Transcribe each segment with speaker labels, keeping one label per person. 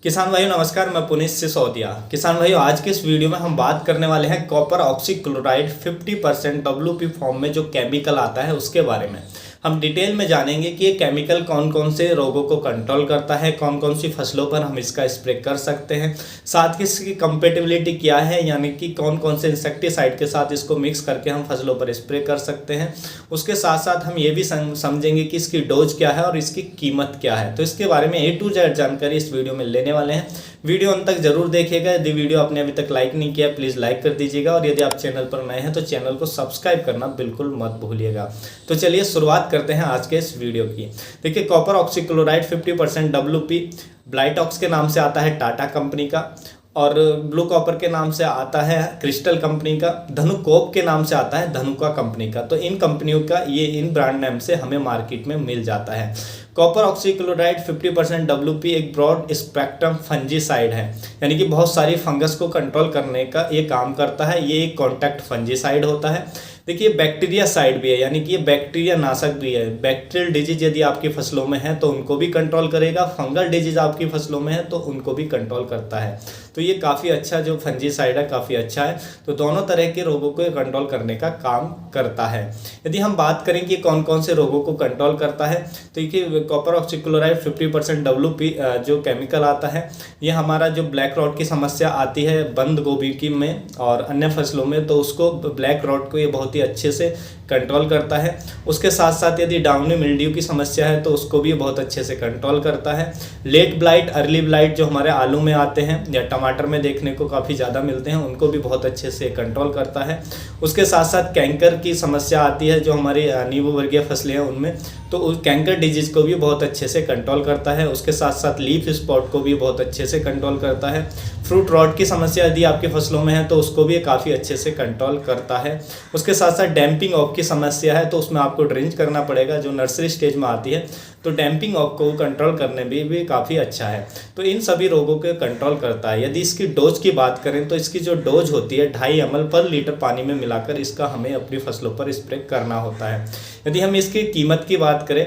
Speaker 1: किसान भाइयों नमस्कार, मैं पुनीत सिसोदिया। किसान भाइयों आज के इस वीडियो में हम बात करने वाले हैं कॉपर ऑक्सीक्लोराइड 50% WP फॉर्म में जो केमिकल आता है उसके बारे में। हम डिटेल में जानेंगे कि ये केमिकल कौन कौन से रोगों को कंट्रोल करता है, कौन कौन सी फसलों पर हम इसका स्प्रे कर सकते हैं, साथ ही इसकी कंपेटिबिलिटी क्या है, यानी कि कौन कौन से इंसेक्टिसाइड के साथ इसको मिक्स करके हम फसलों पर स्प्रे कर सकते हैं। उसके साथ साथ हम ये भी समझेंगे कि इसकी डोज क्या है और इसकी कीमत क्या है। तो इसके बारे में A to Z जानकारी इस वीडियो में लेने वाले हैं। वीडियो अंत तक जरूर देखिएगा। यदि वीडियो आपने अभी तक लाइक नहीं किया प्लीज़ लाइक कर दीजिएगा, और यदि आप चैनल पर नए हैं तो चैनल को सब्सक्राइब करना बिल्कुल मत भूलिएगा। तो चलिए शुरुआत करते हैं आज के इस वीडियो की। देखिए कॉपर ऑक्सीक्लोराइड 50% WP ब्लाइटॉक्स के नाम से आता है टाटा कंपनी का, और ब्लू कॉपर के नाम से आता है क्रिस्टल कंपनी का, धनुकोप के नाम से आता है धनुका कंपनी का। तो इन कंपनियों का इन ब्रांड नेम से हमें मार्केट में मिल जाता है। कॉपर ऑक्सीक्लोराइड 50% WP एक ब्रॉड स्पेक्ट्रम फंजीसाइड है, यानी कि बहुत सारी फंगस को कंट्रोल करने का ये काम करता है। ये एक कॉन्टैक्ट फंजीसाइड होता है। देखिए बैक्टीरिया साइड भी है, यानी कि ये बैक्टीरिया नाशक भी है। बैक्टीरियल डिजीज यदि आपकी फसलों में है तो उनको भी कंट्रोल करेगा, फंगल डिजीज आपकी फसलों में है तो उनको भी कंट्रोल करता है। तो ये काफ़ी अच्छा जो फंजीसाइड है काफ़ी अच्छा है। तो दोनों तरह के रोगों को कंट्रोल करने का काम करता है। यदि हम बात करें कि कौन कौन से रोगों को कंट्रोल करता है, तो देखिए कॉपर ऑक्सीक्लोराइड 50% WP जो केमिकल आता है ये हमारा जो ब्लैक रॉट की समस्या आती है बंद गोभी की में और अन्य फसलों में, तो उसको ब्लैक रॉट को ये बहुत ही अच्छे से कंट्रोल करता है। उसके साथ साथ यदि डाउनी मिल्ड्यू की समस्या है तो उसको भी बहुत अच्छे से कंट्रोल करता है। लेट ब्लाइट, अर्ली ब्लाइट जो हमारे आलू में आते हैं या टमाटर में देखने को काफ़ी ज़्यादा मिलते हैं, उनको भी बहुत अच्छे से कंट्रोल करता है। उसके साथ साथ कैंकर की समस्या आती है जो हमारी नींबू वर्गीय फसलें हैं उनमें, तो उस कैंकर डिजीज को भी बहुत अच्छे से कंट्रोल करता है। उसके साथ साथ लीफ स्पॉट को भी बहुत अच्छे से कंट्रोल करता है। फ्रूट रॉट की समस्या यदि आपकी फसलों में है तो उसको भी काफ़ी अच्छे से कंट्रोल करता है। उसके साथ साथ डैम्पिंग ऑफ की समस्या है तो उसमें आपको ड्रिंच करना पड़ेगा, जो नर्सरी स्टेज में आती है, तो डैम्पिंग ऑफ को कंट्रोल करने में भी काफ़ी अच्छा है। तो इन सभी रोगों के कंट्रोल करता है। यदि इसकी डोज की बात करें तो इसकी जो डोज होती है 2.5 ml पर लीटर पानी में मिलाकर इसका हमें अपनी फसलों पर स्प्रे करना होता है। यदि हम इसकी कीमत की बात करें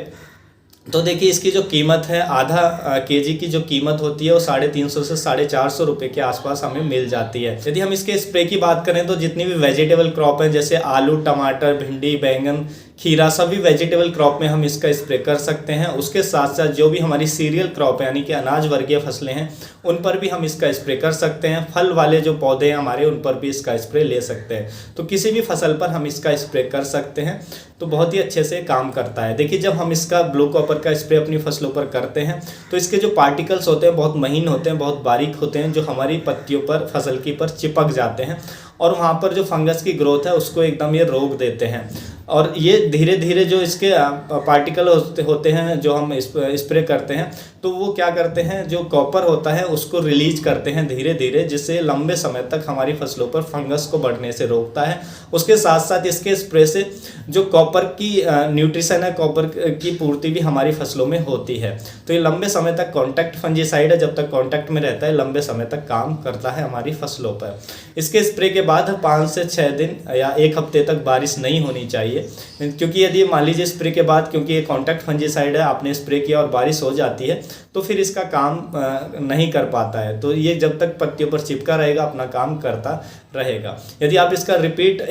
Speaker 1: तो देखिए इसकी जो कीमत है आधा केजी की जो कीमत होती है वो 350 से 450 रुपये के आसपास हमें मिल जाती है। यदि हम इसके स्प्रे की बात करें तो जितनी भी वेजिटेबल क्रॉप है जैसे आलू, टमाटर, भिंडी, बैंगन, खीरा, सभी वेजिटेबल क्रॉप में हम इसका स्प्रे कर सकते हैं। उसके साथ साथ जो भी हमारी सीरियल क्रॉप है यानी कि अनाज वर्गीय फसलें हैं उन पर भी हम इसका स्प्रे कर सकते हैं। फल वाले जो पौधे हैं हमारे उन पर भी इसका स्प्रे ले सकते हैं। तो किसी भी फसल पर हम इसका स्प्रे कर सकते हैं, तो बहुत ही अच्छे से काम करता है। देखिए जब हम इसका ब्लू कॉपर का स्प्रे अपनी फसलों पर करते हैं तो इसके जो पार्टिकल्स होते हैं बहुत महीन होते हैं, बहुत बारीक होते हैं, जो हमारी पत्तियों पर, फसल की पर चिपक जाते हैं और वहाँ पर जो फंगस की ग्रोथ है उसको एकदम ये रोक देते हैं। और ये धीरे धीरे जो इसके पार्टिकल होते हैं जो हम स्प्रे करते हैं तो वो क्या करते हैं, जो कॉपर होता है उसको रिलीज करते हैं धीरे धीरे, जिससे लंबे समय तक हमारी फसलों पर फंगस को बढ़ने से रोकता है। उसके साथ साथ इसके स्प्रे से जो कॉपर की न्यूट्रिशन है, कॉपर की पूर्ति भी हमारी फसलों में होती है। तो ये लंबे समय तक कॉन्टैक्ट फंजीसाइड है, जब तक कॉन्टैक्ट में रहता है लंबे समय तक काम करता है हमारी फसलों पर। इसके स्प्रे के बाद 5 से 6 दिन या 1 हफ्ते तक बारिश नहीं होनी चाहिए, क्योंकि यदि मान लीजिए स्प्रे के बाद, क्योंकि ये कॉन्टैक्ट फंजीसाइड है, आपने स्प्रे किया और बारिश हो जाती है तो फिर इसका काम नहीं कर पाता है। तो ये जब तक पत्तियों पर चिपका रहेगा अपना काम करता रहेगा। यदि आप इसका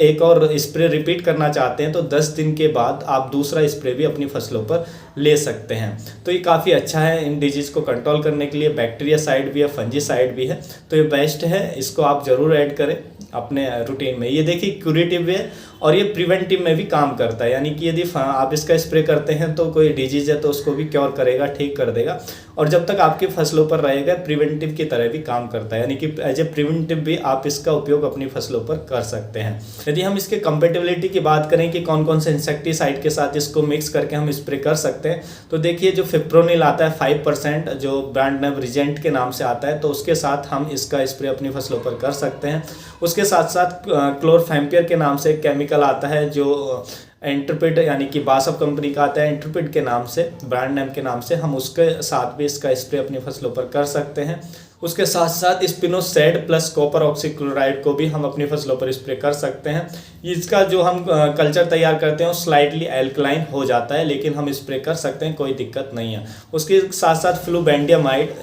Speaker 1: एक और स्प्रे रिपीट करना चाहते हैं तो 10 दिन के बाद आप दूसरा स्प्रे भी अपनी फसलों पर ले सकते हैं। तो ये काफ़ी अच्छा है इन डिजीज़ को कंट्रोल करने के लिए। बैक्टीरिया साइड भी है, फंजीसाइड भी है, तो ये बेस्ट है। इसको आप ज़रूर ऐड करें अपने रूटीन में। ये देखिए क्यूरेटिव भी है और ये प्रिवेंटिव में भी काम करता है, यानी कि यदि आप इसका स्प्रे करते हैं तो कोई डिजीज़ है तो उसको भी क्योर करेगा, ठीक कर देगा, और जब तक आपकी फसलों पर रहेगा प्रिवेंटिव की तरह भी काम करता है, यानी कि एज ए प्रिवेंटिव भी आप इसका उपयोग अपनी फसलों पर कर सकते हैं। यदि हम इसके कंपेटिबिलिटी की बात करें कि कौन कौन से इंसेक्टिसाइड के साथ इसको मिक्स करके हम स्प्रे कर सकते हैं, तो देखिए जो फिप्रोनिल आता है 5% जो ब्रांड नेम रिजेंट के नाम से आता है, तो उसके साथ हम इसका स्प्रे अपनी फसलों पर कर सकते हैं। उसके साथ साथ क्लोरफैम्पियर के नाम से एक केमिकल आता है जो इंटरप्रेट यानी कि बासफ कंपनी का आता है इंटरप्रेट के नाम से, ब्रांड नेम के नाम से, हम उसके साथ भी इसका स्प्रे अपनी फसलों पर कर सकते हैं। उसके साथ साथ स्पिनोसेड प्लस कॉपर ऑक्सीक्लोराइड को भी हम अपनी फसलों पर स्प्रे कर सकते हैं। इसका जो हम कल्चर तैयार करते हैं वो स्लाइटली एल्कलाइन हो जाता है, लेकिन हम स्प्रे कर सकते हैं, कोई दिक्कत नहीं है। उसके साथ साथ फ्लूबेंडियमाइड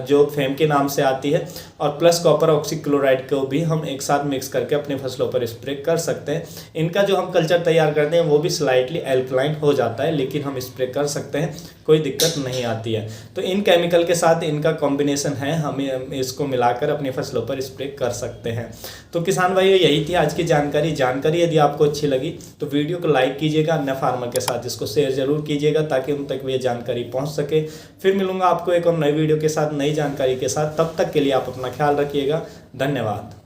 Speaker 1: जो फेम के नाम से आती है और प्लस कॉपर ऑक्सीक्लोराइड को भी हम एक साथ मिक्स करके अपने फसलों पर स्प्रे कर सकते हैं। इनका जो हम कल्चर तैयार करते हैं वो भी स्लाइटली एल्कलाइन हो जाता है, लेकिन हम स्प्रे कर सकते हैं, कोई दिक्कत नहीं आती है। तो इन केमिकल के साथ इनका कॉम्बिनेशन है, हमें इसको मिलाकर अपनी फसलों पर स्प्रे कर सकते हैं। तो किसान भाइयों, यही थी आज की जानकारी यदि आपको अच्छी लगी तो वीडियो को लाइक कीजिएगा, अन्य फार्मर के साथ इसको शेयर जरूर कीजिएगा ताकि उन तक ये जानकारी पहुंच सके। फिर मिलूंगा आपको एक और नई वीडियो के साथ, नई जानकारी के साथ। तब तक के लिए आप अपना ख्याल रखिएगा। धन्यवाद।